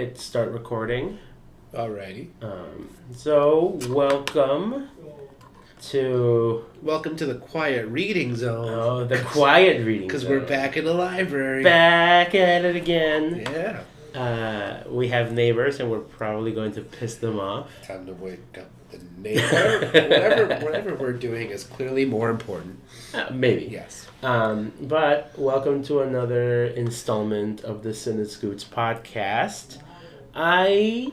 hit start recording. Alrighty. So welcome to the quiet reading zone. Oh, the quiet reading Because zone. we're back in the library. Back at it again. Yeah. We have neighbors, and we're probably going to piss them off. Time to wake up the neighbor. whatever we're doing is clearly more important. Maybe. Yes. But welcome to another installment of the Cine-Scoots podcast. I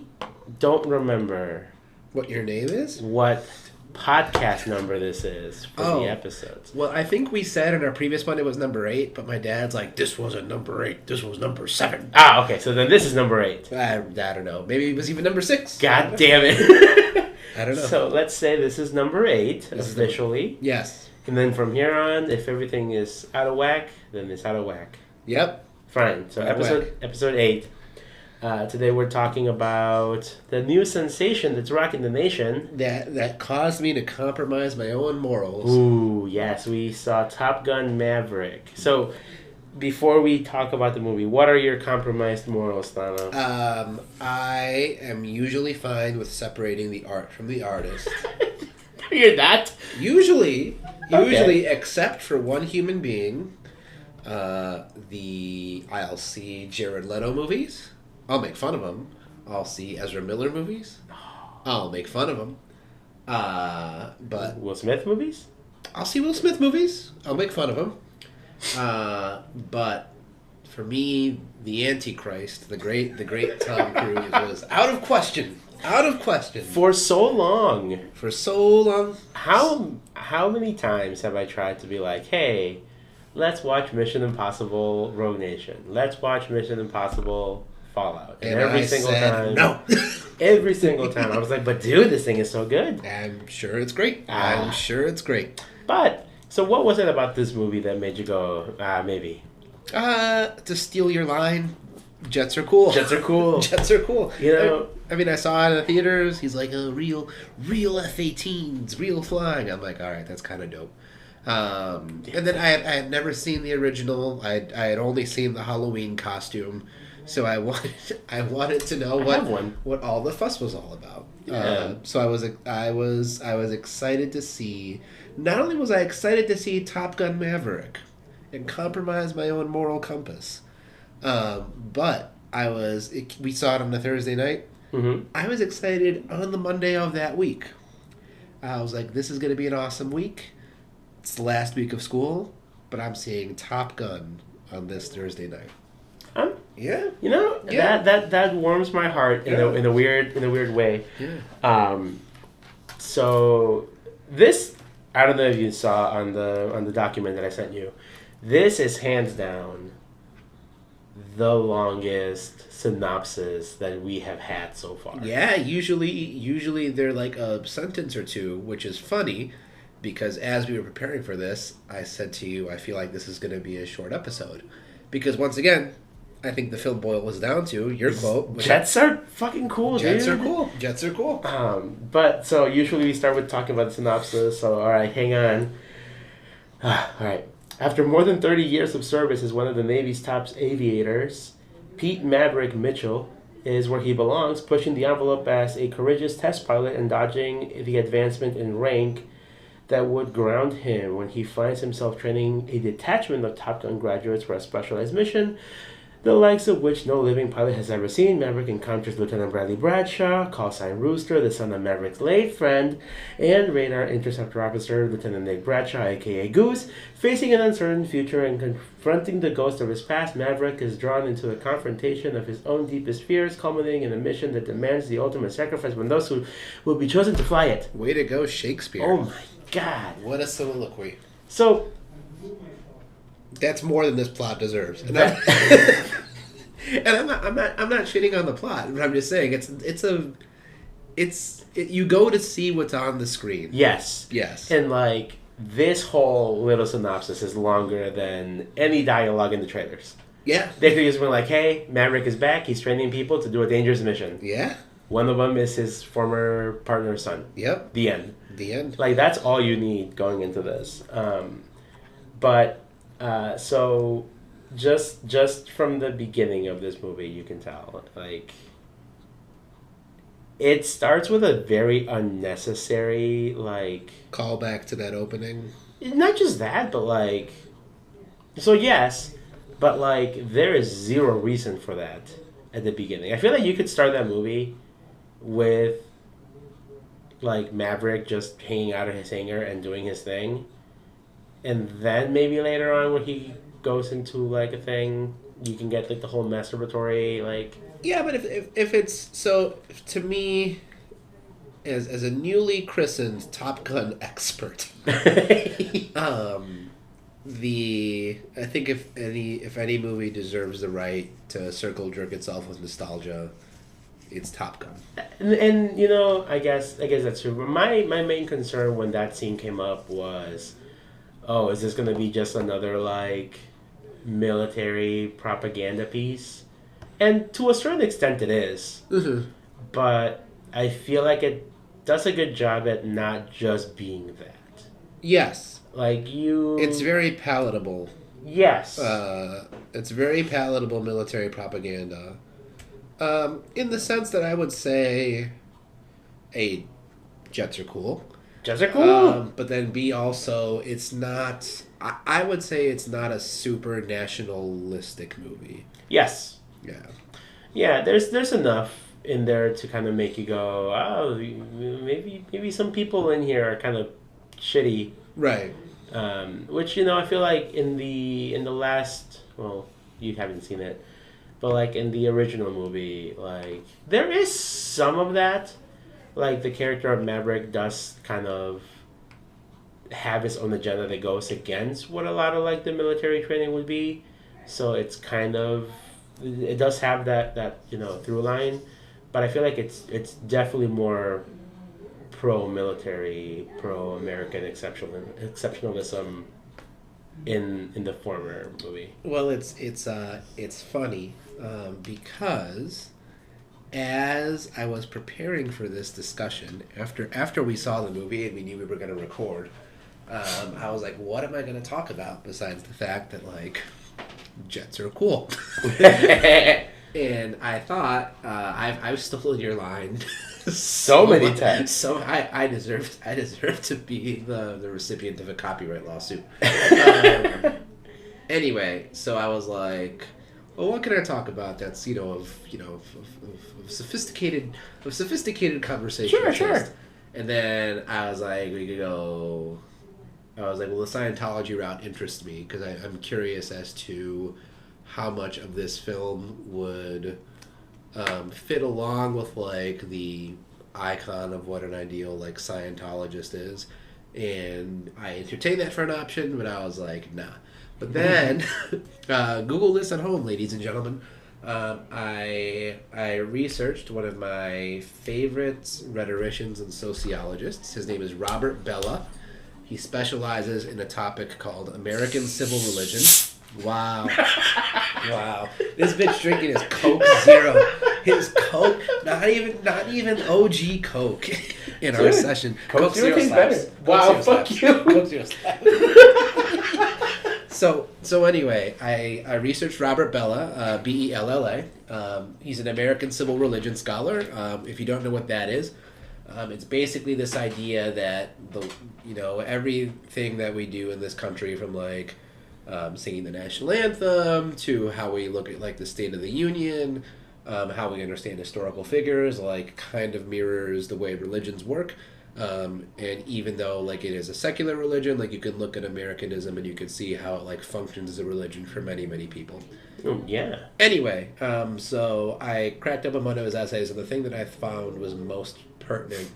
don't remember What your name is? what podcast number this is for the episodes. Well, I think we said in our previous one it was number 8, but my dad's like, this wasn't number 8, this was number 7. Ah, okay, so then this is number 8. I don't know. Maybe it was even number 6. God damn it. I don't know. So let's say this is number 8, officially. Yes. And then from here on, if everything is out of whack, then it's out of whack. Yep. Fine. So episode 8. Today we're talking about the new sensation that's rocking the nation. That caused me to compromise my own morals. Ooh, yes. We saw Top Gun Maverick. So before we talk about the movie, what are your compromised morals, Thano? I am usually fine with separating the art from the artist. You're not? Usually, Okay. except for one human being. I'll see Jared Leto movies. I'll make fun of him. I'll see Ezra Miller movies. I'll make fun of him. But Will Smith movies? I'll see Will Smith movies. I'll make fun of him. But for me, the Antichrist, the great Tom Cruise, was out of question. Out of question. For so long. For so long. How many times have I tried to be like, hey, let's watch Mission Impossible Rogue Nation. Let's watch Mission Impossible Fallout. And every single time. No. Every single time. I was like, but dude, this thing is so good. I'm sure it's great. I'm sure it's great. But, so what was it about this movie that made you go, maybe? To steal your line, jets are cool. Jets are cool. Jets are cool. You know, I mean, I saw it in the theaters. He's like, real F-18s, real flying. I'm like, all right, that's kind of dope. And then I had never seen the original. I had only seen the Halloween costume, so I wanted to know what all the fuss was all about. Yeah. So I was excited to see. Not only was I excited to see Top Gun Maverick, and compromise my own moral compass, but we saw it on a Thursday night. Mm-hmm. I was excited on the Monday of that week. I was like, this is going to be an awesome week. It's the last week of school, but I'm seeing Top Gun on this Thursday night. Yeah. You know, Yeah. that warms my heart in a weird way. Yeah. So this, I don't know if you saw on the document that I sent you. This is hands down the longest synopsis that we have had so far. Yeah, usually they're like a sentence or two, which is funny because as we were preparing for this, I said to you, I feel like this is going to be a short episode. Because once again, I think the film boils down to your quote. Jets are fucking cool, Jets dude. are cool. Jets are cool. But so usually we start with talking about the synopsis. So all right, hang on. All right. After more than 30 years of service as one of the Navy's top aviators, Pete Maverick Mitchell is where he belongs, pushing the envelope as a courageous test pilot and dodging the advancement in rank that would ground him when he finds himself training a detachment of Top Gun graduates for a specialized mission, the likes of which no living pilot has ever seen. Maverick encounters Lieutenant Bradley Bradshaw, call sign Rooster, the son of Maverick's late friend, and radar interceptor officer Lieutenant Nick Bradshaw, aka Goose. Facing an uncertain future and confronting the ghost of his past, Maverick is drawn into a confrontation of his own deepest fears, culminating in a mission that demands the ultimate sacrifice from those who will be chosen to fly it. Way to go, Shakespeare. Oh my God. What a soliloquy. So, that's more than this plot deserves. And I'm not shitting on the plot, but I'm just saying you go to see what's on the screen. yes. Yes. And like, this whole little synopsis is longer than any dialogue in the trailers. Yeah. They could just been like, hey, Maverick is back. He's training people to do a dangerous mission. Yeah. One of them is his former partner's son. Yep. The end. The end. Like, that's all you need going into this. So just from the beginning of this movie, you can tell, like, it starts with a very unnecessary, like, Call back to that opening. not just that, but like, so yes, but like, there is zero reason for that at the beginning. I feel like you could start that movie with like Maverick just hanging out of his hangar and doing his thing, and then maybe later on when he goes into like a thing, you can get like the whole masturbatory like. Yeah, but if it's so to me, as a newly christened Top Gun expert, I think if any movie deserves the right to circle jerk itself with nostalgia, it's Top Gun. And you know, I guess that's true. But my main concern when that scene came up was, oh, is this gonna be just another like military propaganda piece? And to a certain extent, it is. Mm-hmm. But I feel like it does a good job at not just being that. Yes. Like you. It's very palatable. Yes. It's very palatable military propaganda. In the sense that I would say, A, jets are cool. Jets are cool. But then B, also, it's not... I would say it's not a super nationalistic movie. Yes. Yeah. Yeah, there's enough in there to kind of make you go, oh, maybe some people in here are kind of shitty. Right. Which, you know, I feel like in the last, well, you haven't seen it, but like in the original movie, like there is some of that. Like the character of Maverick does kind of have his own agenda that goes against what a lot of like the military training would be. So it's kind of, it does have that you know, through line, but I feel like it's definitely more pro-military, pro-American exceptionalism in the former movie. Well, it's funny because as I was preparing for this discussion, after we saw the movie and we knew we were going to record, I was like, what am I going to talk about besides the fact that like jets are cool? And I thought I've stolen your line so many times. So I deserve to be the recipient of a copyright lawsuit. Anyway, so I was like, well, what can I talk about that's of sophisticated conversation? Sure. And then I was like, well, the Scientology route interests me because I'm curious as to how much of this film would fit along with like the icon of what an ideal like Scientologist is, and I entertained that for an option, but I was like, nah. But then Google this at home, ladies and gentlemen. I researched one of my favorite rhetoricians and sociologists. His name is Robert Bellah. He specializes in a topic called American civil religion. Wow. Wow. This bitch drinking his Coke Zero. His Coke, not even OG Coke in our session. Coke Zero tastes better. Wow, fuck you. Coke Zero slaps. So anyway, I researched Robert Bellah, Bella. He's an American civil religion scholar. If you don't know what that is, it's basically this idea that everything that we do in this country, from like singing the national anthem to how we look at like the State of the Union, how we understand historical figures, like kind of mirrors the way religions work. And even though like it is a secular religion, like you can look at Americanism and you can see how it like functions as a religion for many people. Oh, yeah. Anyway, so I cracked open one of his essays, and the thing that I found was most pertinent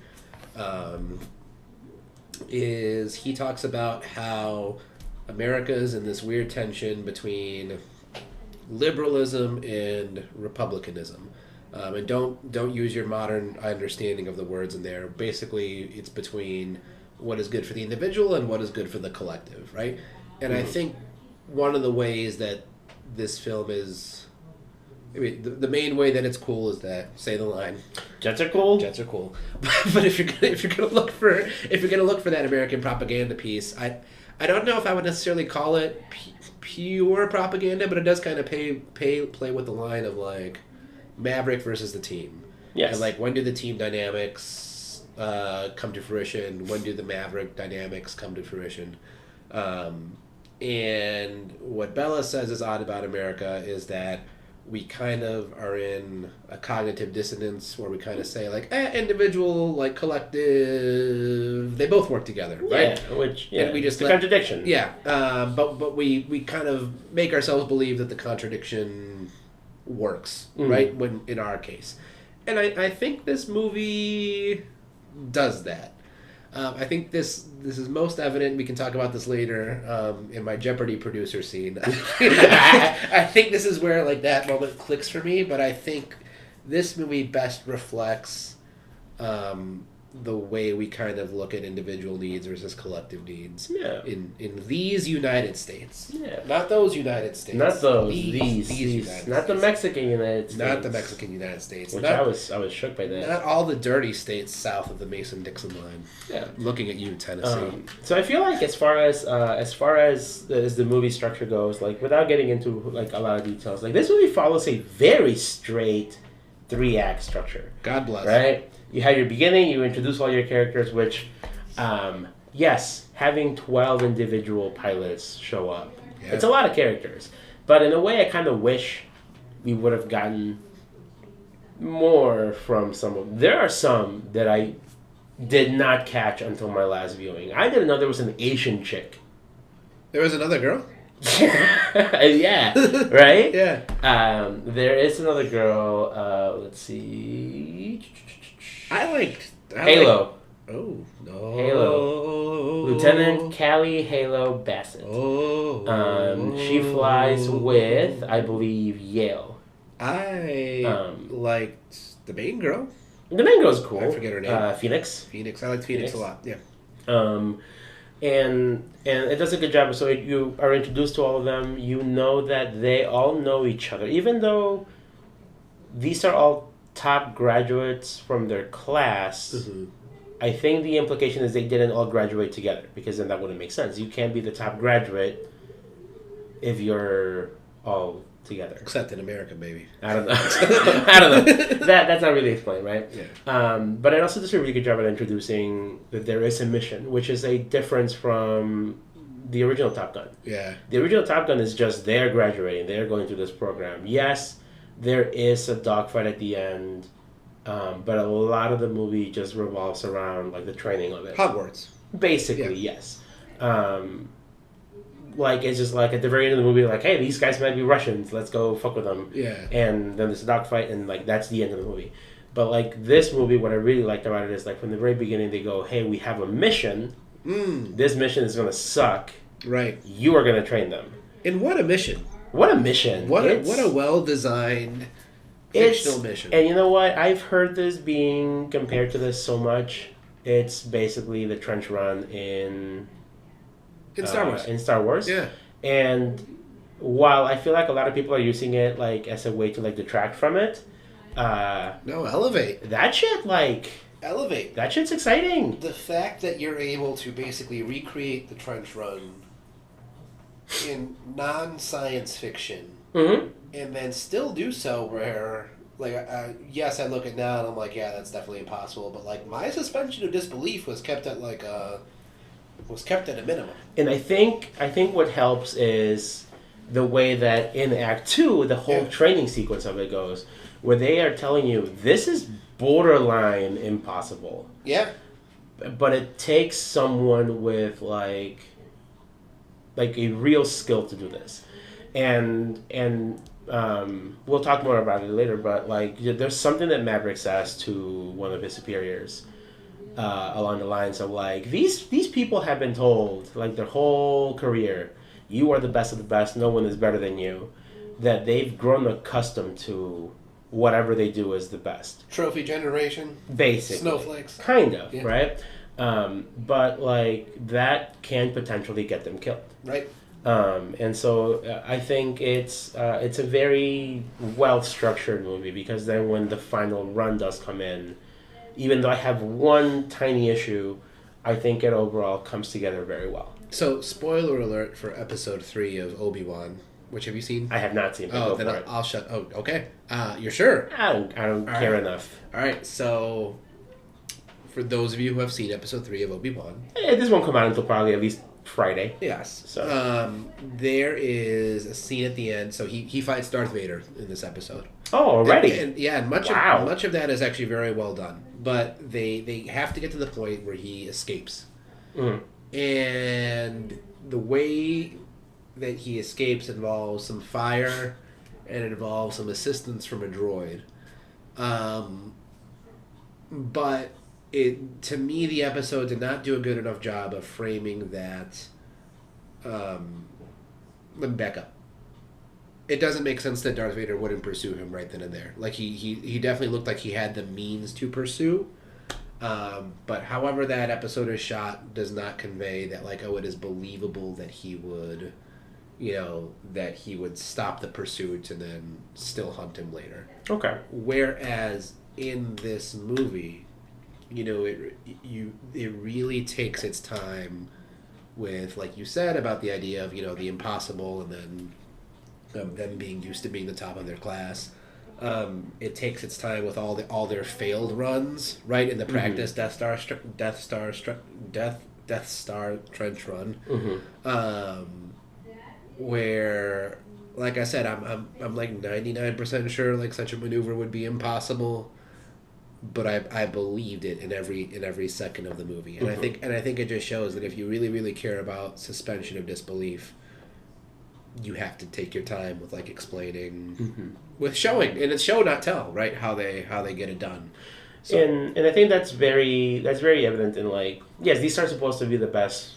is he talks about how America's in this weird tension between liberalism and republicanism. And don't use your modern understanding of the words in there. Basically, it's between what is good for the individual and what is good for the collective, right? And I think one of the ways that this film is, I mean, the main way that it's cool is that, say the line, Jets are cool. Jets are cool. But if you're gonna look for that American propaganda piece, I don't know if I would necessarily call it pure propaganda, but it does kind of play with the line of like Maverick versus the team. Yes. And like, when do the team dynamics come to fruition? When do the Maverick dynamics come to fruition? And what Bella says is odd about America is that we kind of are in a cognitive dissonance where we kind of say like, individual, like collective, they both work together, right? And we just it's a contradiction. Yeah, but we kind of make ourselves believe that the contradiction works, right? When in our case, and I think this movie does that. I think this is most evident. We can talk about this later in my Jeopardy producer scene. I think this is where like that moment clicks for me. But I think this movie best reflects the way we kind of look at individual needs versus collective needs. Yeah. In these United States. Yeah. Not those United States. Not those. These United not States. the Mexican United States. Not the Mexican United States. Which I was shook by that. Not all the dirty states south of the Mason-Dixon line. Yeah. Looking at you, Tennessee. So I feel like as far as the movie structure goes, like without getting into like a lot of details, like this movie follows a very straight 3-act structure. God bless. Right? You have your beginning, you introduce all your characters, which, yes, having 12 individual pilots show up. Yeah. It's a lot of characters. But in a way, I kind of wish we would have gotten more from some of them. There are some that I did not catch until my last viewing. I didn't know there was an Asian chick. There was another girl? Yeah, right? Yeah. There is another girl. Let's see. I liked Halo. Oh, no. Halo. Lieutenant Callie Halo Bassett. Oh. She flies with, I believe, Yale. I liked the main girl. The main girl's cool. I forget her name. Phoenix. Phoenix. I liked Phoenix a lot, yeah. And it does a good job. So you are introduced to all of them. You know that they all know each other. Even though these are all top graduates from their class, I think the implication is they didn't all graduate together, because then that wouldn't make sense. You can't be the top graduate if you're all together. Except in America, maybe. I don't know. I don't know. That's not really explained, right? Yeah. But it also does a really good job at introducing that there is a mission, which is a difference from the original Top Gun. Yeah. The original Top Gun is just they're graduating, they're going through this program. Yes, there is a dogfight at the end, but a lot of the movie just revolves around like the training of it. Hogwarts. Basically, yes. Like, it's just like at the very end of the movie, like, hey, these guys might be Russians, let's go fuck with them. Yeah. And then there's a dogfight, and like that's the end of the movie. But like this movie, what I really liked about it is like from the very beginning they go, hey, we have a mission. This mission is gonna suck. Right. You are gonna train them. And what a mission. What a mission. What a well-designed fictional mission. And you know what? I've heard this being compared to this so much. It's basically the trench run in Star Wars. In Star Wars. Yeah. And while I feel like a lot of people are using it like as a way to like detract from it, no, elevate. That shit, like... Elevate. That shit's exciting. The fact that you're able to basically recreate the trench run in non-science fiction, and then still do so where, like, yes, I look at now and I'm like, yeah, that's definitely impossible, but like my suspension of disbelief was kept at like a minimum. And I think what helps is the way that in Act 2, the whole training sequence of it goes, where they are telling you this is borderline impossible. Yeah. But it takes someone with like a real skill to do this. And we'll talk more about it later, but like there's something that Maverick says to one of his superiors along the lines of like, these people have been told like their whole career, you are the best of the best, no one is better than you, that they've grown accustomed to whatever they do is the best. Trophy generation. Basically. Snowflakes. Kind of, yeah. Right? But like that can potentially get them killed. Right. And so I think it's a very well structured movie, because then when the final run does come in, even though I have one tiny issue, I think it overall comes together very well. So, spoiler alert for episode 3 of Obi-Wan. which have you seen? I have not seen it. Oh, then I'll shut. Oh, okay. You're sure? I don't care enough. All right. So, for those of you who have seen episode 3 of Obi-Wan, this won't come out until probably at least Friday. Yes. So there is a scene at the end. So he fights Darth Vader in this episode. Oh, already? And much of that is actually very well done. But they have to get to the point where he escapes. Mm. And the way that he escapes involves some fire, and it involves some assistance from a droid. But to me, the episode did not do a good enough job of framing that. Let me back up. It doesn't make sense that Darth Vader wouldn't pursue him right then and there. Like he definitely looked like he had the means to pursue. But however that episode is shot does not convey that it is believable that he would, that he would stop the pursuit and then still hunt him later. Okay. Whereas in this movie, it really takes its time with, like you said, about the idea of the impossible, and then them being used to being the top of their class. It takes its time with all their failed runs, right? In the practice Death Star trench run, where, like I said, I'm like 99% sure such a maneuver would be impossible, but I believed it in every second of the movie, and I think it just shows that if you really, really care about suspension of disbelief, you have to take your time with explaining, with showing, and it's show not tell, right? How they get it done. So, and I think that's very evident in yes, these are supposed to be the best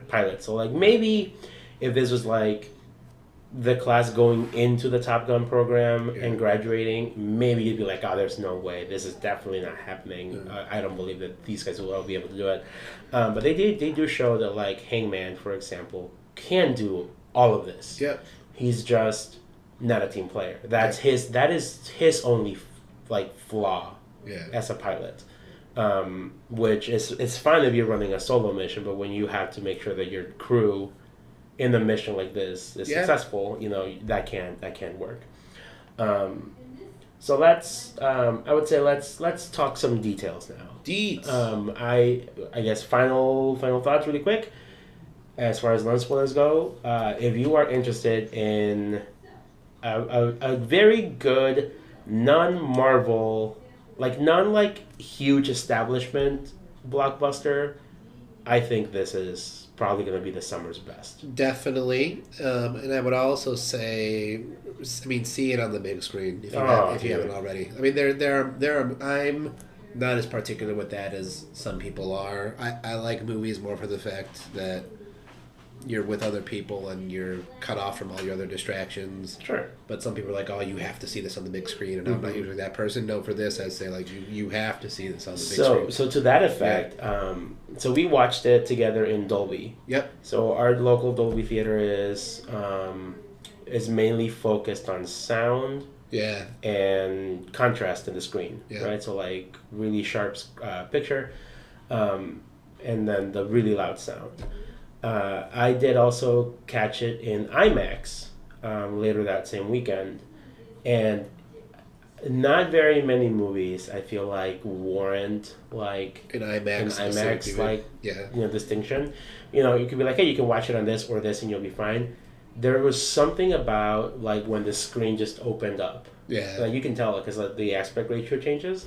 pilots. So maybe if this was the class going into the Top Gun program and graduating, maybe you'd be like, oh, there's no way, this is definitely not happening. I don't believe that these guys will all be able to do it. But they do show that Hangman, for example, can do all of this. Yep. He's just not a team player. That is his only flaw as a pilot. Which it's fine if you're running a solo mission, but when you have to make sure that your crew in a mission like this is successful, that can't work. So let's I would say let's talk some details now. I guess final thoughts really quick. As far as non-spoilers go, if you are interested in a very good non-Marvel, non-huge establishment blockbuster, I think this is probably going to be the summer's best. Definitely. And I would also say, see it on the big screen if you haven't already. I'm not as particular with that as some people are. I like movies more for the fact that you're with other people and you're cut off from all your other distractions. Sure. But some people are like, oh, you have to see this on the big screen, and I'm not usually that person. No, for this, I'd say you have to see this on the big screen. So to that effect, so we watched it together in Dolby. Yep. So our local Dolby theater is mainly focused on sound. Yeah. And contrast in the screen. Yeah. Right. So really sharp picture, and then the really loud sound. I did also catch it in IMAX later that same weekend, and not very many movies I feel warrant an IMAX distinction. You could be like, hey, you can watch it on this or this and you'll be fine. There was something about when the screen just opened up. Yeah, you can tell because the aspect ratio changes.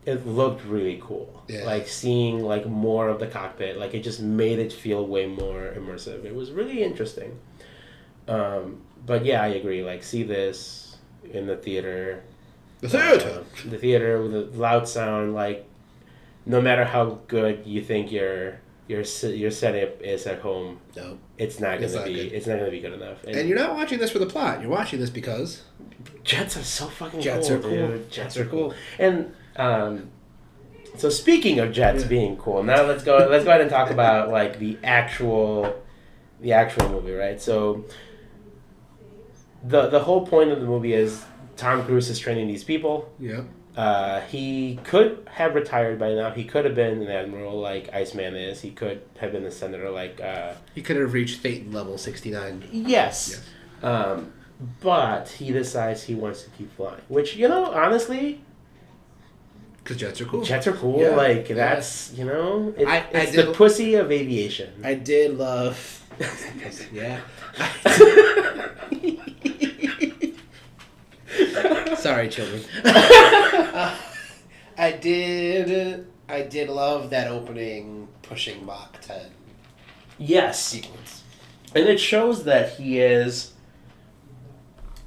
It looked really cool. Yeah. Seeing more of the cockpit, it just made it feel way more immersive. It was really interesting. But yeah, I agree. See this in the theater. The theater with the loud sound. No matter how good you think your setup is at home, no, it's not gonna be good enough. And you're not watching this for the plot. You're watching this because jets are so fucking jets cool. Are cool. Dude. Jets are cool. And so speaking of jets being cool, now let's go ahead and talk about the actual movie, right? So the whole point of the movie is Tom Cruise is training these people. Yeah. He could have retired by now. He could have been an admiral like Iceman is. He could have been a senator like. He could have reached Phaeton level 69. Yes. But he decides he wants to keep flying, which honestly. Because jets are cool. Jets are cool. Yeah. Like that's it's did, the pussy of aviation. I did love. Yeah. Sorry, children. I did love that opening pushing Mach 10 Yes. sequence. And it shows that he is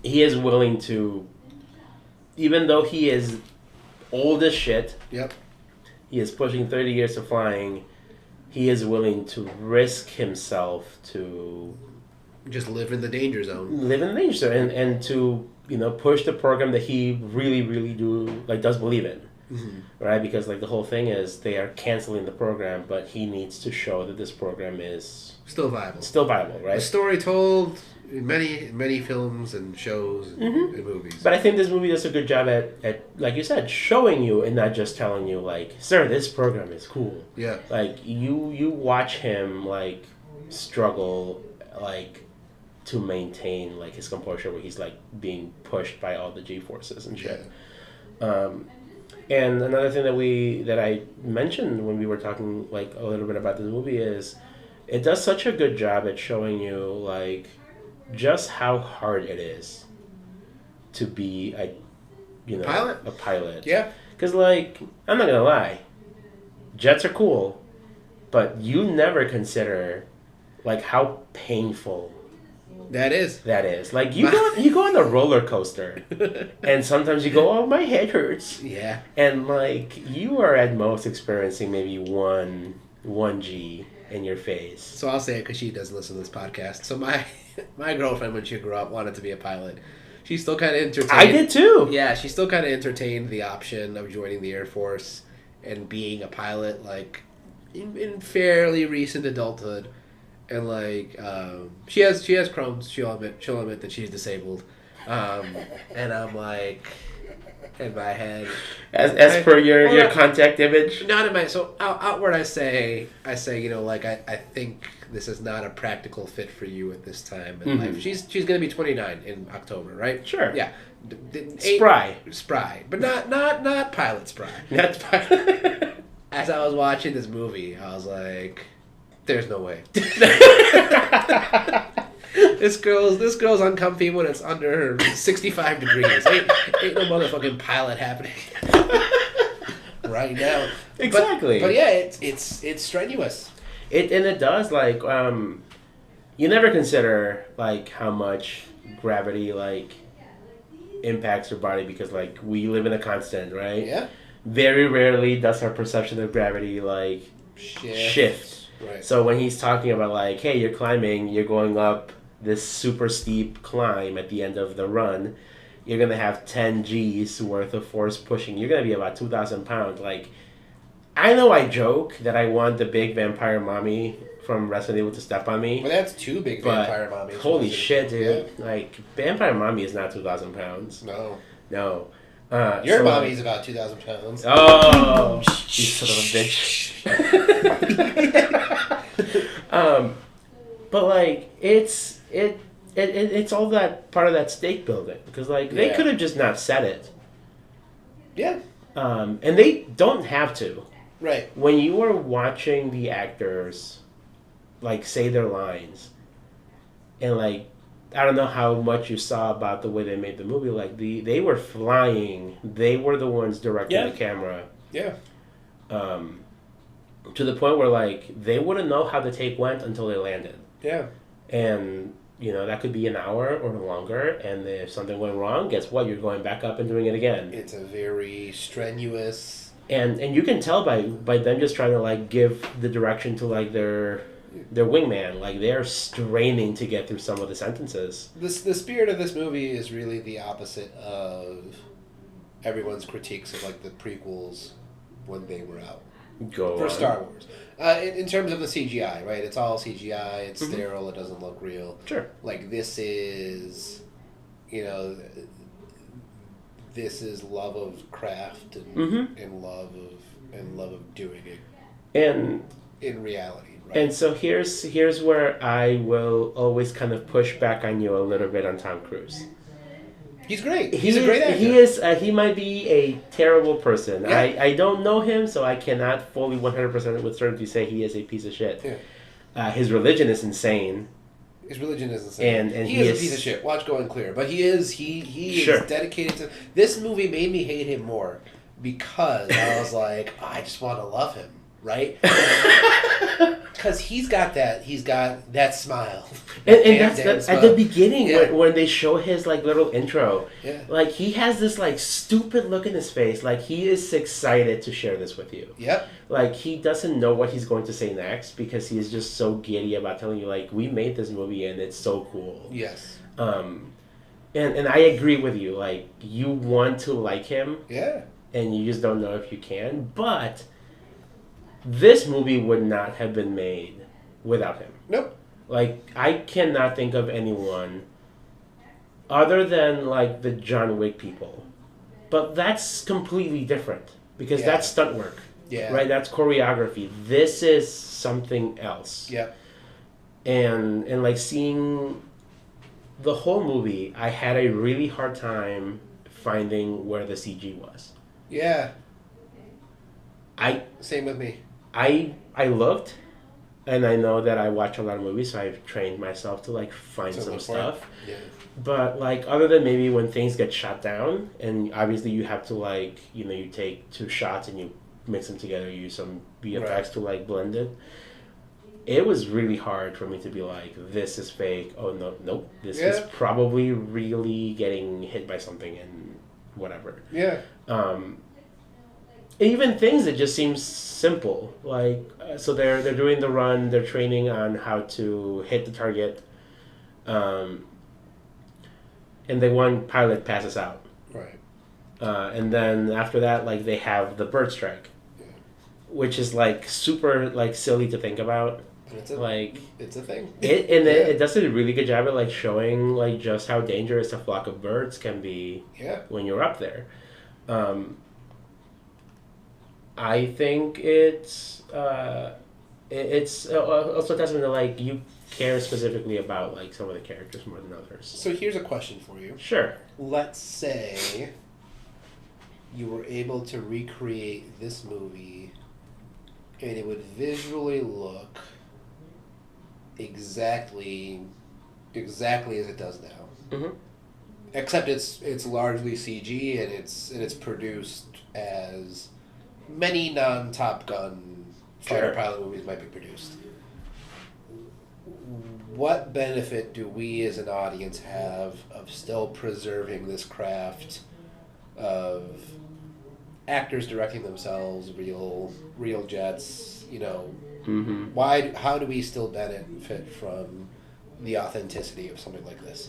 willing to, even though he is old as shit. Yep. He is pushing 30 years of flying. He is willing to risk himself to just live in the danger zone. Live in the danger zone and to push the program that he really does believe in. Mm-hmm. Right? Because the whole thing is they are canceling the program, but he needs to show that this program is still viable. Still viable, right? A story told in many films and shows and movies. But I think this movie does a good job at like you said, showing you and not just telling you sir, this program is cool. Yeah. You watch him struggle to maintain his composure where he's being pushed by all the G forces and shit. Yeah. And another thing that I mentioned when we were talking a little bit about this movie is it does such a good job at showing you just how hard it is to be a pilot. Yeah. Because I'm not gonna lie, jets are cool, but you never consider how painful that is. You go on a roller coaster, and sometimes you go, oh, my head hurts. Yeah. And you are at most experiencing maybe one G in your face. So I'll say it because she doesn't listen to this podcast. So my girlfriend, when she grew up, wanted to be a pilot. She still kind of entertained. I did too. Yeah, she still kind of entertained the option of joining the Air Force and being a pilot, in fairly recent adulthood. And she has Crohn's. She'll admit that she's disabled. And I'm in my head, as per your contact image. Not in my outward. I say I think this is not a practical fit for you at this time in life. She's gonna be 29 in October, right? Sure. Yeah. Spry, but not pilot spry. Not pilot. As I was watching this movie, I was like, there's no way. This girl's uncomfy when it's under 65 degrees. Ain't no motherfucking pilot happening right now. Exactly. But yeah, it's strenuous. It does you never consider how much gravity impacts your body because we live in a constant, right? Yeah. Very rarely does our perception of gravity shift. Right. So when he's talking about hey, you're climbing, you're going up this super steep climb at the end of the run, you're gonna have 10 G's worth of force pushing. You're gonna be about 2,000 pounds. I know I joke that I want the big vampire mommy from Resident Evil to step on me. Well, that's two big vampire mommies. Holy shit, dude! Yeah. Vampire mommy is not 2,000 pounds. No. Your mommy's about 2,000 pounds. Oh, you son of a bitch. But it's all that part of that stake building because they could have just not said it. Yeah. And they don't have to. Right. When you are watching the actors say their lines and I don't know how much you saw about the way they made the movie. They were flying. They were the ones directing the camera. Yeah. To the point where they wouldn't know how the take went until they landed. Yeah. And that could be an hour or longer. And if something went wrong, guess what? You're going back up and doing it again. It's a very strenuous. And you can tell by them just trying to give the direction to their wingman, they're straining to get through some of the sentences. The spirit of this movie is really the opposite of everyone's critiques of the prequels when they were out for Star Wars. In terms of the CGI, right? It's all CGI. It's sterile. It doesn't look real. Sure. This is, this is love of craft and love of doing it And in reality, right? And so here's where I will always kind of push back on you a little bit on Tom Cruise. He's great. He's a great actor. He is. He might be a terrible person. Yeah. I don't know him, so I cannot fully 100% with certainty say he is a piece of shit. Yeah. His religion is insane. His religion is insane. And he is a piece of shit. Watch Go Unclear. But he is dedicated to... This movie made me hate him more because I was like, I just want to love him, right? Because he's got that smile. And that's smile. at the beginning when they show his like little intro. Yeah. Like he has this like stupid look in his face. Like he is excited to share this with you. Yep. Like he doesn't know what he's going to say next because he is just so giddy about telling you like we made this movie and it's so cool. Yes. And I agree with you. Like you want to like him. Yeah. And you just don't know if you can. But this movie would not have been made without him. Nope. Like, I cannot think of anyone other than, like, the John Wick people. But that's completely different. Because that's stunt work. Yeah. Right? That's choreography. This is something else. Yeah. And like, seeing the whole movie, I had a really hard time finding where the CG was. Yeah. Same with me. I looked, and I know that I watch a lot of movies, so I've trained myself to like find some stuff. Yeah. But like other than maybe when things get shot down, and obviously you have to like you take 2 shots and you mix them together, you use some VFX to like blend it. It was really hard for me to be like, this is fake. Oh no, nope, this is probably really getting hit by something and whatever. Yeah. Even things that just seem simple, like so they're doing the run, they're training on how to hit the target, and the one pilot passes out, right? And then after that, like they have the bird strike, which is like super like silly to think about. It's a thing. It does a really good job at like showing like just how dangerous a flock of birds can be. When you're up there. I think it's also a testament to like you care specifically about like some of the characters more than others. So here's a question for you. Sure. Let's say you were able to recreate this movie and it would visually look exactly as it does now. Mm-hmm. Except it's largely CG and it's produced as many non-Top Gun fighter pilot movies might be produced. What benefit do we as an audience have of still preserving this craft of actors directing themselves, real jets, Mm-hmm. How do we still benefit from the authenticity of something like this?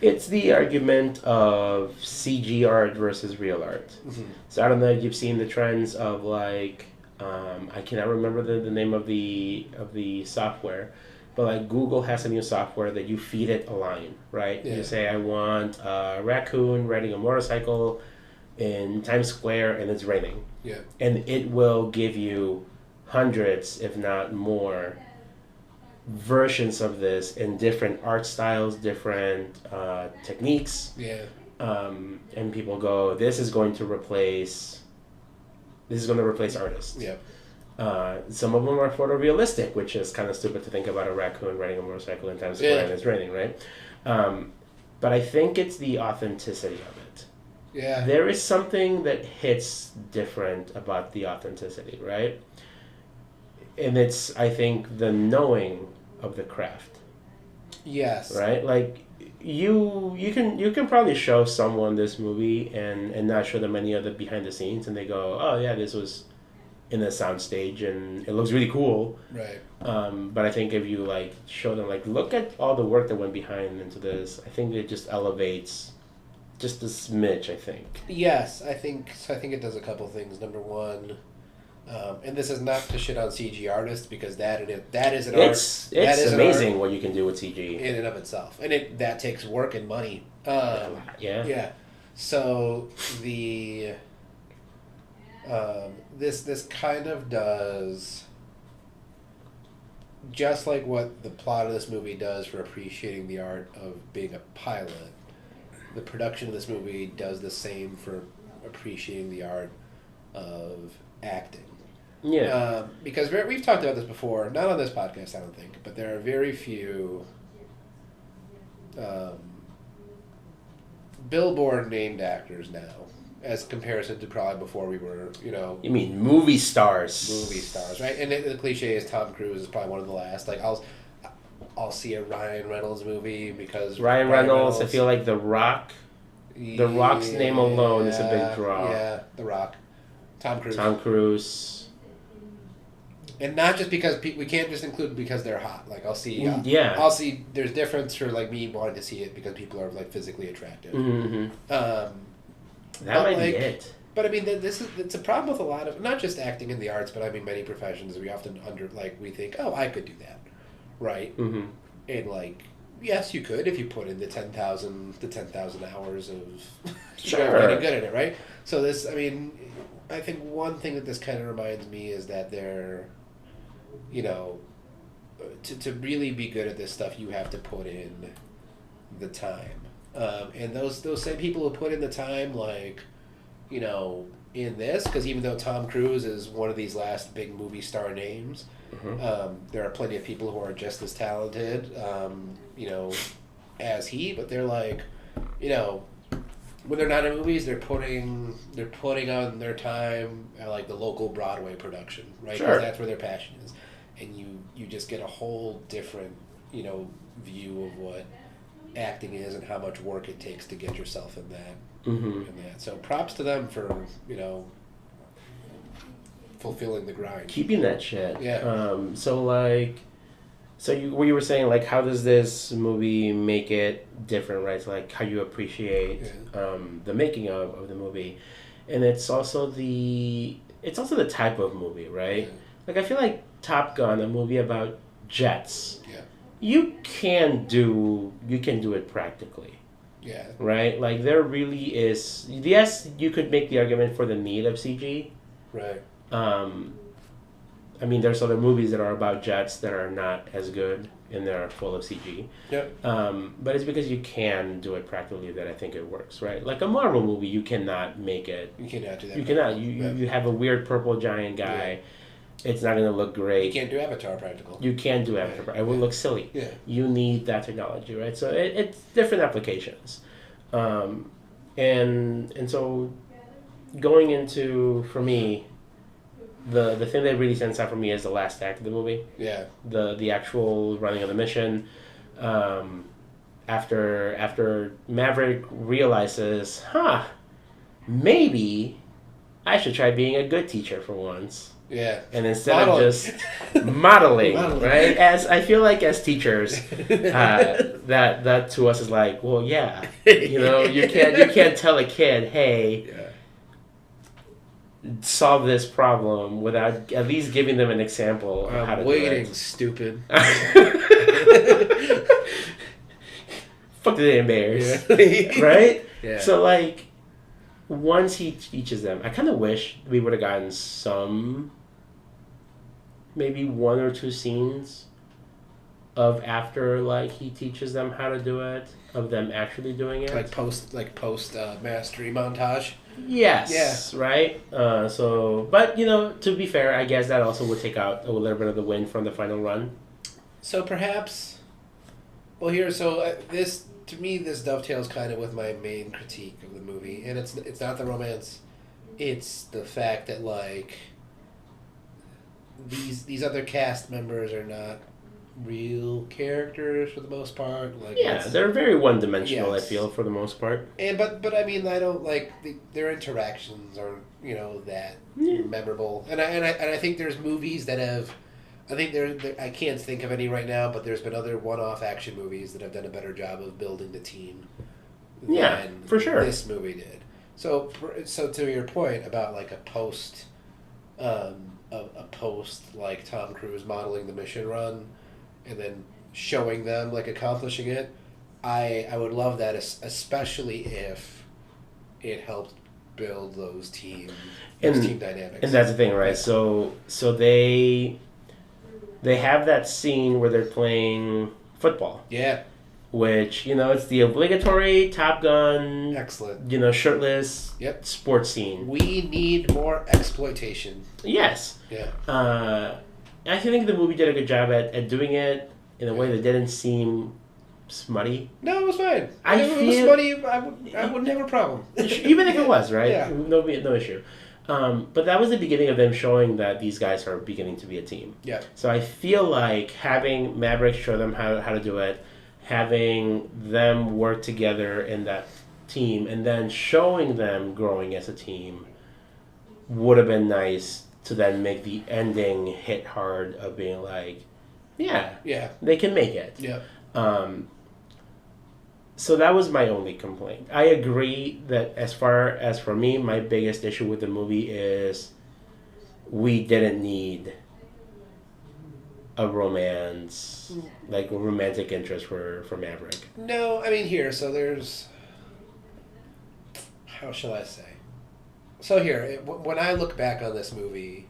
It's the argument of CG art versus real art. Mm-hmm. So I don't know if you've seen the trends of like I cannot remember the name of the software, but like Google has a new software that you feed it a line, right? Yeah. You say I want a raccoon riding a motorcycle in Times Square and it's raining. Yeah. And it will give you hundreds, if not more, versions of this in different art styles, different techniques. Yeah. And people go, this is going to replace artists. Yeah. Some of them are photorealistic, which is kind of stupid to think about a raccoon riding a motorcycle in Times Square and it's raining, right? But I think it's the authenticity of it. Yeah. There is something that hits different about the authenticity, right? And it's, I think, the knowing of the craft. Yes. Right? Like, you can probably show someone this movie and not show them any of the behind the scenes, and they go, oh yeah, this was in a soundstage and it looks really cool. Right. But I think if you like show them like, look at all the work that went behind into this, I think it just elevates just a smidge, I think. Yes, I think it does a couple things. Number one, and this is not to shit on CG artists because that is an art. It's amazing what you can do with CG in and of itself, and that takes work and money. Yeah. So the this kind of does just like what the plot of this movie does for appreciating the art of being a pilot. The production of this movie does the same for appreciating the art of acting. Yeah. Because we've talked about this before, not on this podcast, I don't think, but there are very few Billboard named actors now, as comparison to probably before we were, You mean movie stars? movie stars, right? And the cliche is Tom Cruise is probably one of the last. Like I'll see a Ryan Reynolds movie because Ryan Reynolds. I feel like The Rock. The Rock's name alone is a big draw. Yeah, The Rock. Tom Cruise. Tom Cruise. And not just because we can't just include because they're hot. Like I'll see. Yeah. There's difference for like me wanting to see it because people are like physically attractive. Mm-hmm. That might be it. But I mean, it's a problem with a lot of not just acting in the arts, but I mean many professions. We often we think, oh, I could do that, right? Mm-hmm. And like, yes, you could if you put in the 10,000 hours of getting good at it, right? So this, I mean, I think one thing that this kind of reminds me is that they're, to really be good at this stuff, you have to put in the time. And those same people who put in the time, like, in this, because even though Tom Cruise is one of these last big movie star names, there are plenty of people who are just as talented, as he, but they're like, when they're not in movies, they're putting on their time at like the local Broadway production, right? Sure. Because that's where their passion is, and you just get a whole different, view of what acting is and how much work it takes to get yourself in that. Mm-hmm. So props to them for fulfilling the grind, keeping that shit. Yeah. So you were saying, like, how does this movie make it different, right? So like how you appreciate the making of the movie, and it's also the type of movie, right? Yeah. Like I feel like Top Gun, a movie about jets. Yeah. You can do it practically. Yeah. Right? Like there really is. Yes, you could make the argument for the need of CG. Right. I mean, there's other movies that are about jets that are not as good and they're full of CG. Yep. But it's because you can do it practically that I think it works, right? Like a Marvel movie, you cannot make it. You cannot do that. You cannot. You have a weird purple giant guy. Yeah. It's not going to look great. You can't do Avatar practical. You can't do Avatar. It would look silly. Yeah. You need that technology, right? So it's different applications. And so going into, for me, the thing that really stands out for me is the last act of the movie. Yeah. The actual running of the mission. After Maverick realizes, maybe I should try being a good teacher for once. Yeah. And instead of just modeling, right? As I feel like as teachers, that to us is like, well, yeah, you can't tell a kid, hey, solve this problem without at least giving them an example of how to do it. Stupid. Fuck the bears, right? Yeah. So like, once he teaches them, I kind of wish we would have gotten some, maybe one or two scenes of after like he teaches them how to do it, of them actually doing it, like post mastery montage. Yes. Yeah. Right. But to be fair, I guess that also would take out a little bit of the win from the final run. So perhaps, this to me this dovetails kind of with my main critique of the movie, and it's not the romance, it's the fact that like these other cast members are not real characters for the most part. Like they're very one-dimensional. Yes. I feel for the most part. And but I mean I don't like their interactions aren't that memorable. And I think there's movies that have. I think there I can't think of any right now, but there's been other one-off action movies that have done a better job of building the team than for sure this movie did. So to your point about like a post like Tom Cruise modeling the mission run and then showing them like accomplishing it, I would love that, especially if it helped build those team dynamics. And that's the thing, right? Yeah. So they have that scene where they're playing football. Yeah. Which, it's the obligatory Top Gun, Excellent. Shirtless sports scene. We need more exploitation. Yes. Yeah. I think the movie did a good job at doing it in a way that didn't seem smutty. No, it was fine. If it was smutty, I wouldn't have a problem. Even if it was, right? Yeah. No issue. But that was the beginning of them showing that these guys are beginning to be a team. Yeah. So I feel like having Maverick show them how to do it, having them work together in that team, and then showing them growing as a team would have been nice to then make the ending hit hard of being like, yeah, they can make it. Yeah. So that was my only complaint. I agree that as far as for me, my biggest issue with the movie is we didn't need a romance, like a romantic interest for Maverick. No, I mean so there's, how shall I say? So when I look back on this movie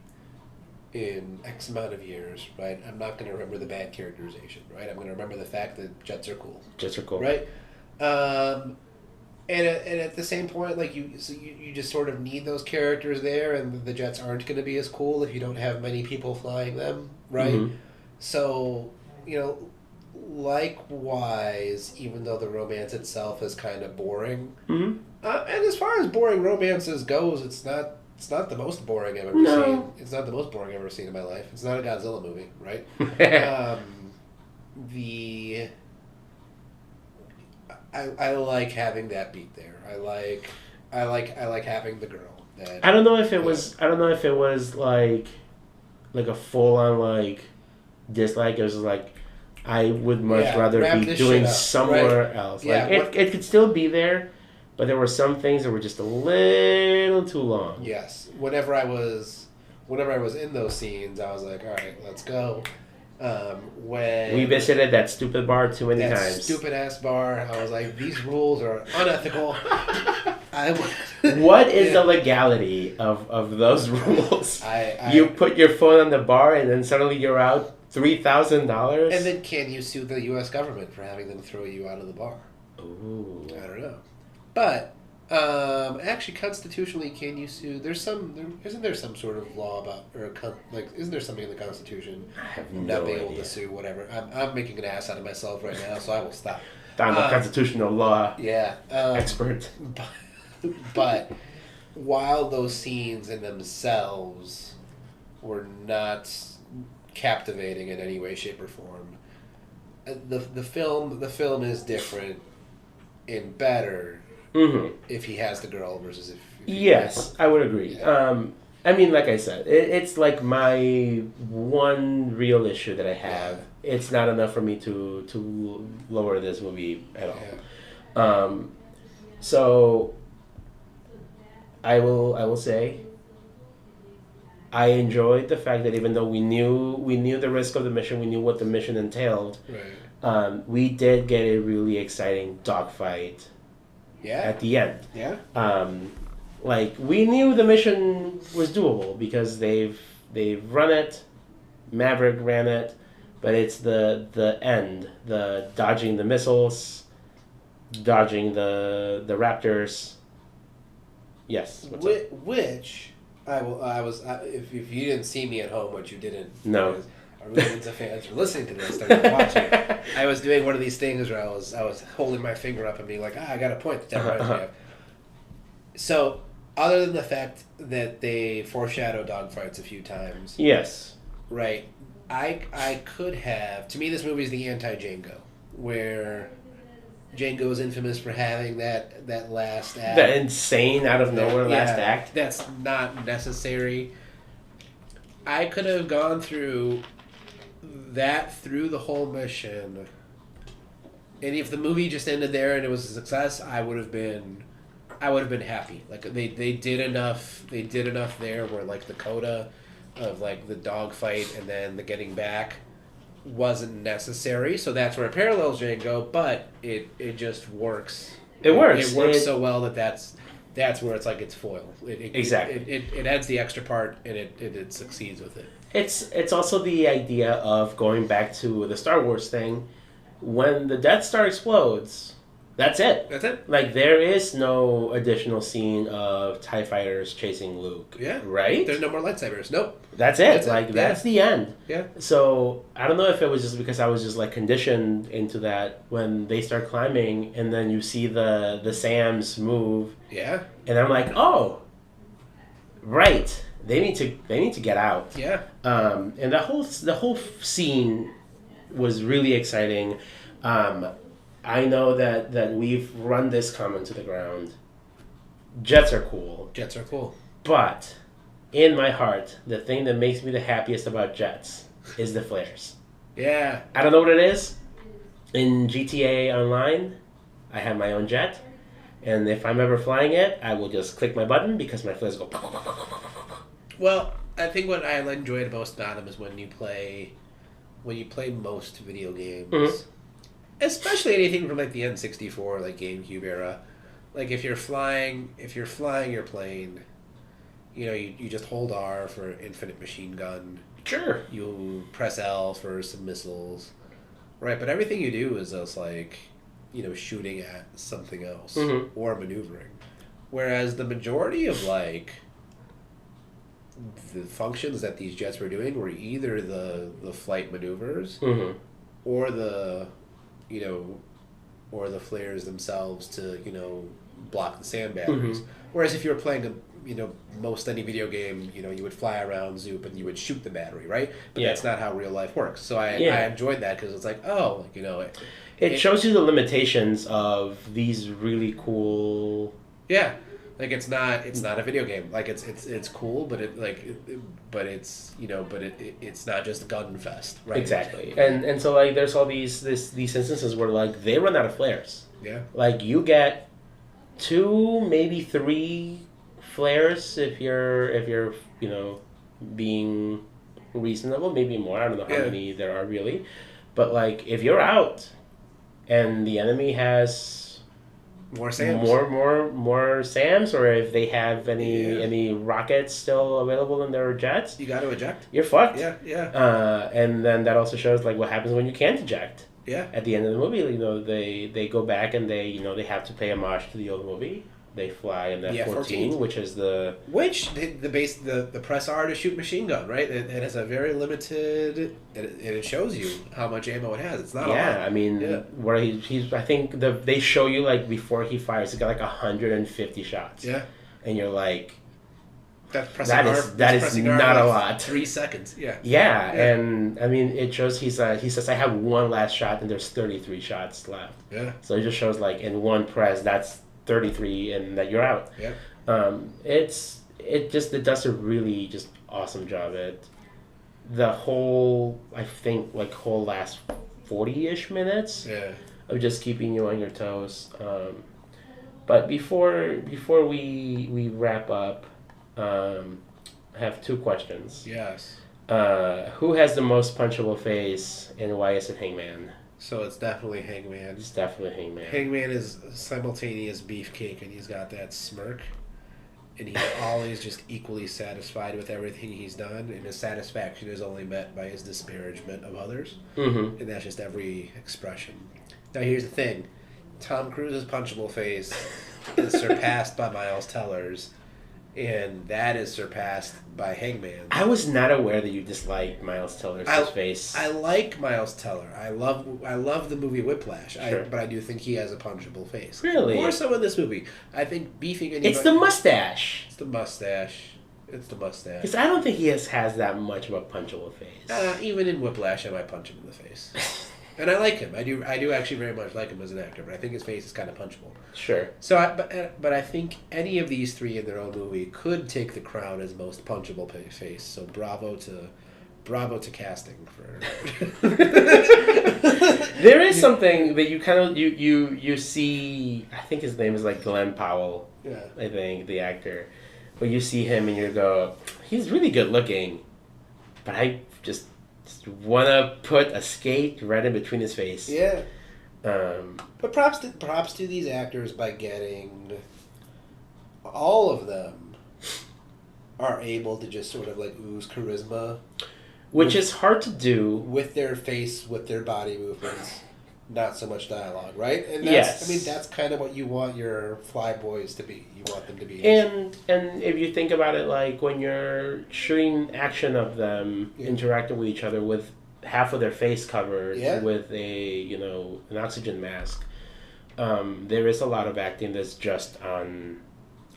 in X amount of years, right, I'm not going to remember the bad characterization, right? I'm going to remember the fact that jets are cool. Jets are cool. Right? And at the same point, like you just sort of need those characters there, and the jets aren't going to be as cool if you don't have many people flying them, right? Mm-hmm. So, likewise, even though the romance itself is kind of boring, and as far as boring romances goes, it's not the most boring I've ever seen. It's not the most boring I've ever seen in my life. It's not a Godzilla movie, right? I like having that beat there. I like having the girl. I don't know if it was like a full on dislike. It was like I would much rather be doing somewhere else. Yeah, it could still be there, but there were some things that were just a little too long. Yes. Whenever I was in those scenes, I was like, all right, let's go. When we visited that stupid bar too many times. That stupid ass bar. I was like, these rules are unethical. What is the legality of those rules? You put your phone on the bar and then suddenly you're out $3,000? And then can you sue the U.S. government for having them throw you out of the bar? Ooh. I don't know. But actually, constitutionally, can you sue? Isn't there some sort of law about, isn't there something in the Constitution? I have not being able to sue whatever. I'm making an ass out of myself right now, so I will stop. I'm a constitutional law expert. But while those scenes in themselves were not captivating in any way, shape, or form, the film is different and better if he has the girl versus if yes, I would agree. Yeah. I mean, like I said, it's like my one real issue that I have. Yeah. It's not enough for me to lower this movie at all. Yeah. So I will say I enjoyed the fact that even though we knew the risk of the mission, we knew what the mission entailed. Right. We did get a really exciting dogfight. Yeah. At the end. Yeah. We knew the mission was doable because they've run it, Maverick ran it, but it's the end, the dodging the missiles, dodging the Raptors. Yes. Which if you didn't see me at home, which you didn't. No. Our millions of fans are listening to this. They're not watching. I was doing one of these things where I was holding my finger up and being like, I got a point that reminds me of. So, other than the fact that they foreshadow dogfights a few times. Yes. Right. I could have. To me, this movie is the anti-Django, where Django is infamous for having that last act. That insane out of nowhere last act. That's not necessary. I could have gone through the whole mission, and if the movie just ended there and it was a success, I would have been happy. Like they did enough there where the coda of the dogfight and then the getting back wasn't necessary. So that's where it parallels Django, but it just works. It works. It works so well that's that's where it's like it's foil. Exactly. It adds the extra part, and it succeeds with it. It's also the idea of going back to the Star Wars thing. When the Death Star explodes, that's it. That's it. Like, there is no additional scene of TIE fighters chasing Luke. Yeah. Right? There's no more lightsabers. Nope. That's it. That's the end. Yeah. So, I don't know if it was just because I was just, like, conditioned into that when they start climbing and then you see the Sams move. Yeah. And I'm like, oh, right. They need to get out. Yeah. And the whole scene was really exciting. I know that we've run this comment to the ground. Jets are cool. Jets are cool. But in my heart, the thing that makes me the happiest about jets is the flares. Yeah. I don't know what it is. In GTA Online, I have my own jet. And if I'm ever flying it, I will just click my button because my flares go... Well, I think what I enjoyed most about them is when you play most video games, especially anything from like the N64, like GameCube era. Like if you're flying your plane, you just hold R for infinite machine gun. Sure. You press L for some missiles, right? But everything you do is just like, shooting at something else or maneuvering. Whereas the majority of like the functions that these jets were doing were either the flight maneuvers or the flares themselves to block the sand batteries. Whereas if you were playing most any video game, you would fly around Zoop and you would shoot the battery, right? But that's not how real life works. So I enjoyed that because it's like, it shows you the limitations of these really cool. Yeah. Like it's not a video game. Like it's cool, but it's not just gun fest, right? Exactly. And so like there's all these instances where like they run out of flares. Yeah. Like you get 2, maybe 3 flares if you're being reasonable, maybe more. I don't know how many there are really. But like if you're out and the enemy has more SAMs. More SAMs, or if they have any rockets still available in their jets, you got to eject. You're fucked. Yeah. And then that also shows like what happens when you can't eject. Yeah. At the end of the movie, they go back and they have to pay homage to the old movie. They fly in the F-14, which is the press R to shoot machine gun, right? It has a very limited, and it shows you how much ammo it has. It's not a lot. I mean, where he's I think they show you like before he fires, he's got like 150 shots. Yeah, and you're like, that is not a lot. 3 seconds. Yeah. Yeah, and I mean it shows he says I have one last shot and there's 33 shots left. Yeah. So it just shows like in one press that's 33 and that you're out. Yeah. It does a really just awesome job at the whole whole last 40-ish minutes of just keeping you on your toes. But before we wrap up, I have 2 questions. Yes. Who has the most punchable face and why is it Hangman? So it's definitely Hangman. It's definitely Hangman. Hangman is simultaneous beefcake, and he's got that smirk, and he's always just equally satisfied with everything he's done, and his satisfaction is only met by his disparagement of others, and that's just every expression. Now here's the thing. Tom Cruise's punchable face is surpassed by Miles Teller's, and that is surpassed by Hangman. I was not aware that you disliked Miles Teller's face. I like Miles Teller. I love the movie Whiplash. Sure. But I do think he has a punchable face. Really? More so in this movie. I think beefing anybody... It's the mustache. It's the mustache. Because I don't think he has that much of a punchable face. Even in Whiplash, I might punch him in the face. And I like him. I do actually very much like him as an actor, but I think his face is kind of punchable. Sure. So, but I think any of these 3 in their own movie could take the crown as most punchable face. So bravo to casting for. There is something that you kind of you see. I think his name is like Glenn Powell. Yeah. I think the actor, but you see him and you go, he's really good looking, but I just want to put a skate right in between his face. Yeah. But props to these actors by getting all of them are able to just sort of like ooze charisma, which is hard to do with their face, with their body movements. Not so much dialogue, right? And yes. I mean, that's kind of what you want your fly boys to be. You want them to be. And if you think about it, like when you're shooting action of them interacting with each other with half of their face covered with an oxygen mask, there is a lot of acting that's just on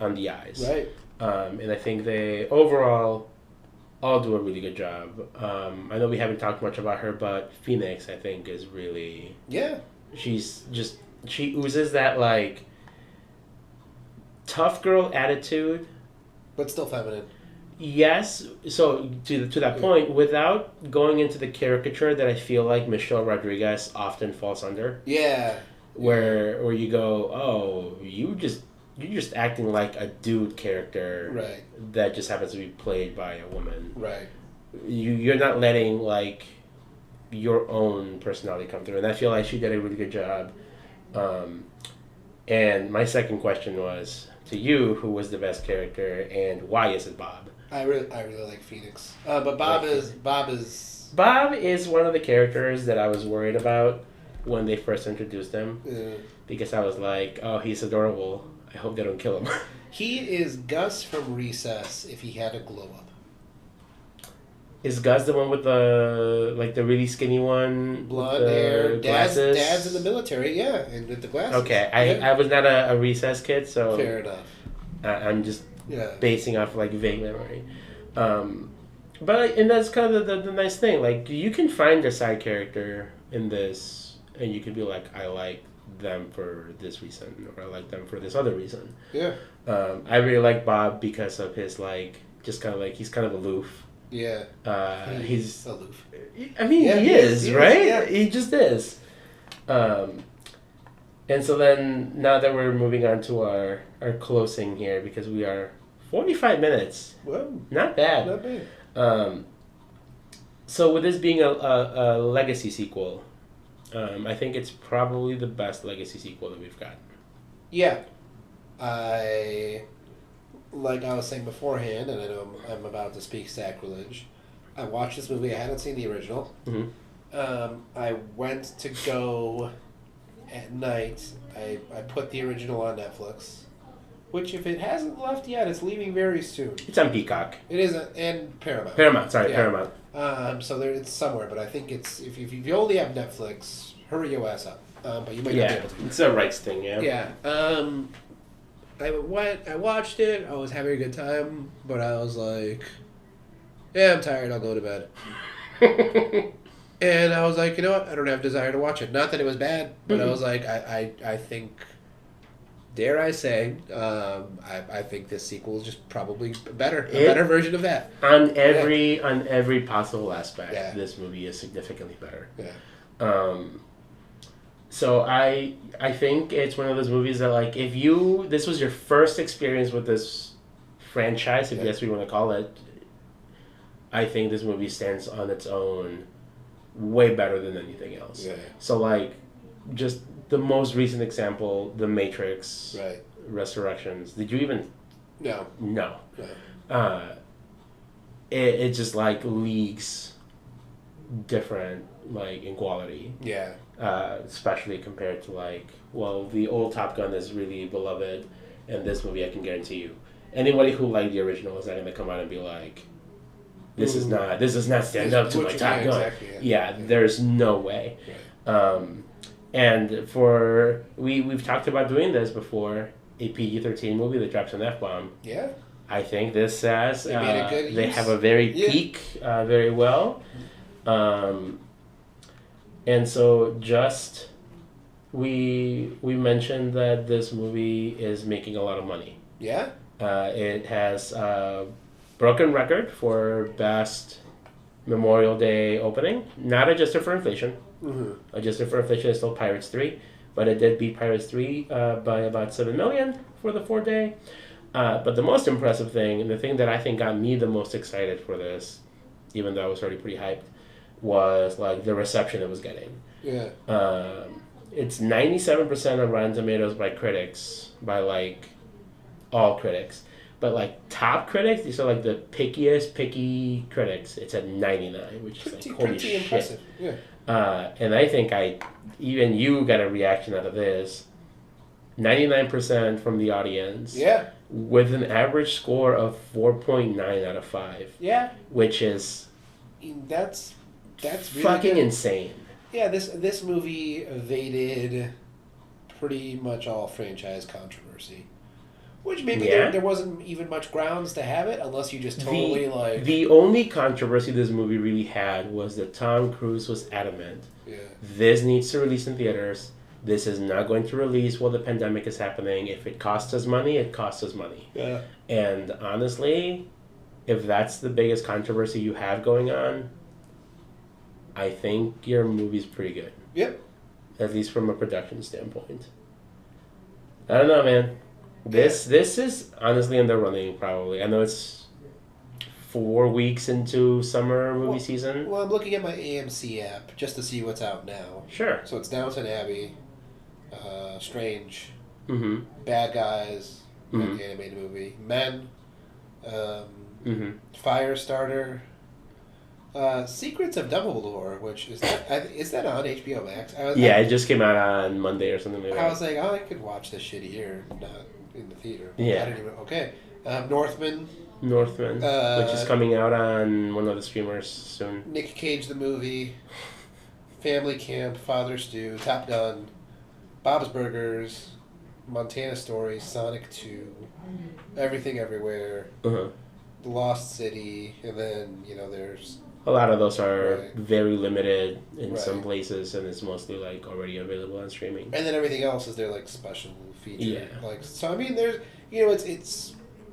the eyes. Right. And I think they overall all do a really good job. I know we haven't talked much about her, but Phoenix, I think, is really... Yeah. She oozes that, like, tough girl attitude. But still feminine. Yes. So, to that point, without going into the caricature that I feel like Michelle Rodriguez often falls under. Yeah. Where you go, oh, you're just acting like a dude character, right? That just happens to be played by a woman, right? You're not letting like your own personality come through, and I feel like she did a really good job. And my second question was to you, who was the best character, and why is it Bob? I really like Phoenix, but Bob is one of the characters that I was worried about when they first introduced him, because I was like, oh, he's adorable. I hope they don't kill him. He is Gus from Recess if he had a glow up. Is Gus the one with the really skinny one? Blonde hair. Dad's in the military, yeah, and with the glasses. Okay, I was not a Recess kid, so... Fair enough. I'm just basing off like vague memory. But that's kind of the nice thing. Like, you can find a side character in this, and you can be like, I like them for this reason, or I like them for this other reason. Yeah. I really like Bob because of his just kind of like, he's kind of aloof. Yeah. He's aloof. I mean, he is, right? Yeah. He just is. And so then, now that we're moving on to our closing here, because we are 45 minutes. Whoa. Not bad. Not bad. So with this being a legacy sequel, I think it's probably the best legacy sequel that we've got. Yeah. Like I was saying beforehand, and I know I'm about to speak sacrilege, I watched this movie. I hadn't seen the original. Mm-hmm. I went to go at night. I put the original on Netflix, which if it hasn't left yet, it's leaving very soon. It's on Peacock. It is, and Paramount. Paramount. So it's somewhere, but I think it's if you only have Netflix, hurry your ass up. But you might not be able to. It's a rights thing, yeah. Yeah. I watched it. I was having a good time, but I was like, yeah, I'm tired. I'll go to bed. And I was like, you know what? I don't have desire to watch it. Not that it was bad, but I was like, I think, dare I say, I think this sequel is just probably a better version of that. On every possible aspect, this movie is significantly better. Yeah. So I think it's one of those movies that, like, if this was your first experience with this franchise, if that's what you want to call it, I think this movie stands on its own way better than anything else. Yeah. So, like, just the most recent example, The Matrix Resurrections. Did you even... No. No. It just, like, leagues different, like, in quality. Yeah. Especially compared to, like, well, the old Top Gun is really beloved, and this movie, I can guarantee you, anybody who liked the original is not going to come out and be like, this does not stand up to my Top Gun. Exactly, yeah, there's no way. Right. And we've talked about doing this before, a PG-13 movie that drops an F-bomb. Yeah. I think this has, they use. have a very peak very well. And so we mentioned that this movie is making a lot of money. Yeah. It has broken record for best Memorial Day opening. Not adjusted for inflation. Mm-hmm. Adjusted for inflation is still Pirates 3, but it did beat Pirates 3 by about $7 million for the 4-day. But the most impressive thing, and the thing that I think got me the most excited for this, even though I was already pretty hyped, was like the reception it was getting. Yeah. It's 97% on Rotten Tomatoes by critics by like all critics. But like top critics, these are like the picky critics. It's at 99, which is like holy pretty shit. impressive. Yeah. And I think even you got a reaction out of this. 99% from the audience. Yeah. With an average score of 4.9 out of 5. Yeah. Which is that's really fucking good. insane. Yeah, this movie evaded pretty much all franchise controversy. Which maybe there wasn't even much grounds to have it unless you just totally The only controversy this movie really had was that Tom Cruise was adamant. Yeah. This needs to release in theaters. This is not going to release while the pandemic is happening. If it costs us money, it costs us money. Yeah. And honestly, if that's the biggest controversy you have going on, I think your movie's pretty good. Yep. At least from a production standpoint. I don't know, man. This is honestly in the running, probably. I know it's 4 weeks into summer movie season. Well, I'm looking at my AMC app just to see what's out now. Sure. So it's Downton Abbey, Strange, Mm-hmm. Bad Guys, the animated movie, Men, Firestarter, Secrets of Dumbledore, which is that on HBO Max? It just came out on Monday or something like that. I was like, I could watch this shit here, not in the theater. Yeah. I didn't even, okay. Northman, which is coming out on one of the streamers soon. Nick Cage the movie, Family Camp, Father Stew, Top Gun, Bob's Burgers, Montana Story, Sonic 2, Everything Everywhere, The Lost City, and then, there's... A lot of those are very limited in some places, and it's mostly like already available on streaming. And then everything else is their like special feature. Yeah. So I mean, there's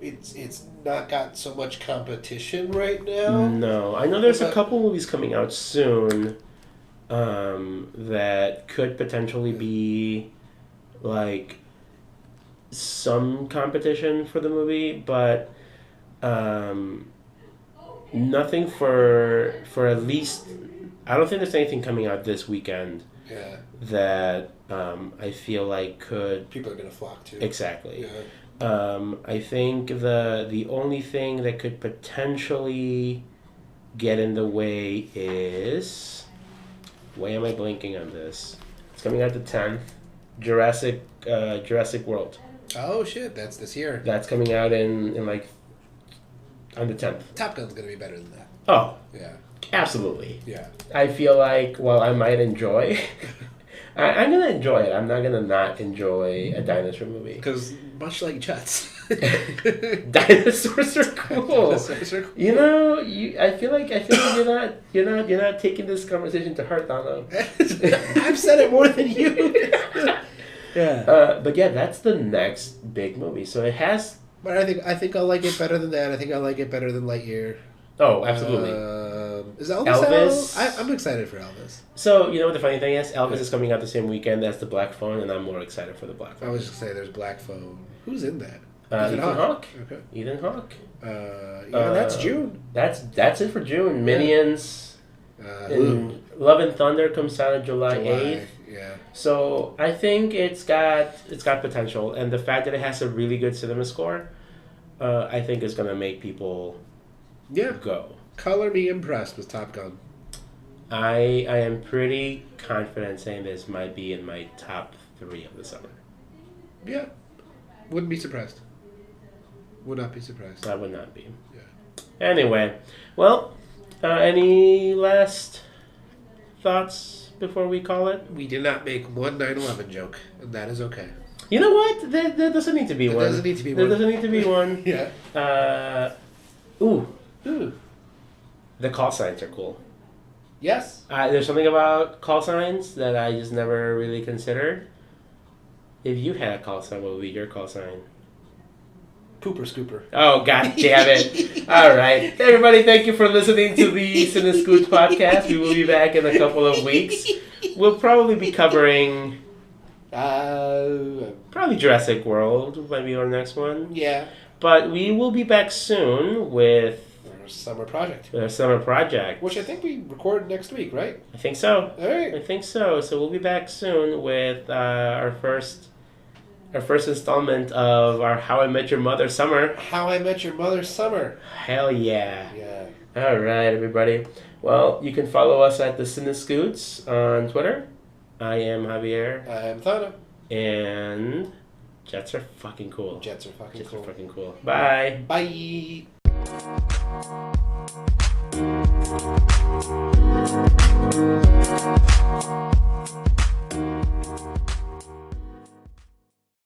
it's not got so much competition right now. No, I know there's a couple movies coming out soon, that could potentially be like some competition for the movie, but nothing for at least. I don't think there's anything coming out this weekend. Yeah. That I feel like could people are gonna flock to. Exactly. Yeah. I think the only thing that could potentially get in the way is, why am I blanking on this? It's coming out the 10th. Jurassic World. Oh shit! That's this year. That's coming out in like on the 10th. Top Gun's gonna be better than that. Oh. Yeah. Absolutely. Yeah. I feel like while I might enjoy, I'm gonna enjoy it. I'm not gonna not enjoy a dinosaur movie. Because much like Jets, dinosaurs are cool. Dinosaurs are cool. I feel like you're not taking this conversation to heart, Donald. I've said it more than you. Yeah. But yeah, that's the next big movie. So it has. But I think I like it better than that. I think I like it better than Lightyear. Oh, absolutely. Is Elvis out? I'm excited for Elvis. So, you know what the funny thing is? Elvis is coming out the same weekend as the Black Phone, and I'm more excited for the Black Phone. I was just say there's Black Phone. Who's in that? Ethan Hawke. Okay. Ethan Hawke. That's June. That's it for June. Minions. And Love and Thunder comes out on July 8th. Yeah. So I think it's got potential, and the fact that it has a really good cinema score, I think is gonna make people go. Color me impressed with Top Gun. I am pretty confident saying this might be in my top 3 of the summer. Yeah. Wouldn't be surprised. Would not be surprised. I would not be. Yeah. Anyway, well, any last thoughts before we call it? We did not make one 9/11 joke, and that is okay. You know what? There doesn't need to be one. There doesn't need to be there one. Doesn't need to be one. Yeah. Ooh. The call signs are cool. Yes. There's something about call signs that I just never really considered. If you had a call sign, what would be your call sign? Pooper Scooper. Oh, god damn it. All right. Everybody, thank you for listening to the Cine-Scoots podcast. We will be back in a couple of weeks. We'll probably be covering... probably Jurassic World might be our next one. Yeah. But we will be back soon with... Our summer project. Our summer project. Which I think we record next week, right? I think so. All right. I think so. So we'll be back soon with our first our first installment of our How I Met Your Mother summer. How I Met Your Mother summer. Hell yeah. Yeah. All right, everybody. Well, you can follow us at the Cine-Scoots on Twitter. I am Javier. I am Thana. And Jets are fucking cool. Jets are fucking Jets cool. are fucking cool. Bye. Bye.